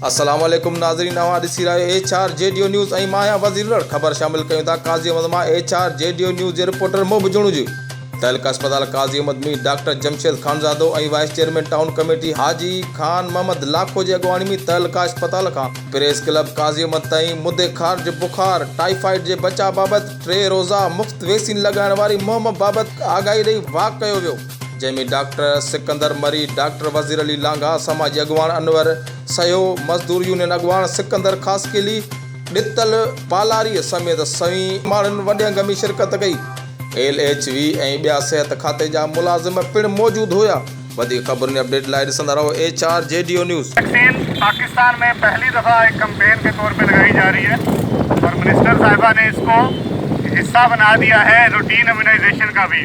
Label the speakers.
Speaker 1: अस्सलाम वालेकुम नाज़रीन, नवां ॾिसी रहियो HR JDO न्यूज़ ऐं मां आहियां वज़ीर। ख़बर शामिल कयूं था काज़ी अहमद मां। HR JDO न्यूज़ जे रिपोर्टर मोहब जुणूजी। तहलका अस्पताल काज़ी अहमद में डॉक्टर जमशेद खानज़ादो ऐं वाइस चेयरमैन टाउन कमेटी हाजी खान मोहम्मद लाखो जी अॻुवाणी में तहलका अस्पताल खां प्रेस क्लब काज़ी अहमद ताईं मुदे खारिज, बुखार, टाइफाइड जे बचाव बाबति 3 रोज़ा मुफ़्त वैक्सीन लॻाइण वारी मुहिम बाबति आगाही ॾेई वाक कयो वियो, जंहिंमें डॉक्टर सिकंदर मरी, डॉक्टर वज़ीर अली लांघा, समाजी अॻुवान अनवर सयो, मज़दूर यूनियन अॻुवान सिकंदर ख़ासकेली, ॾितल पालारी समेत सवीं माण्हुनि वॾे अंग में शिरकत कई। LHV ऐं ॿिया सिहत खाते जा मुलाज़िम पिणु मौजूदु हुआ। वधीक ख़बरुनि अपडेट लाइ ॾिसंदा रहो HR JDO news.
Speaker 2: Vaccine Pakistan में पहली दफ़ा एक कैंपेन के तौर पे लगाई जा रही है और मिनिस्टर साहिबा ने इसको हिस्सा बना दिया है रूटीन इम्यूनाइजेशन का भी।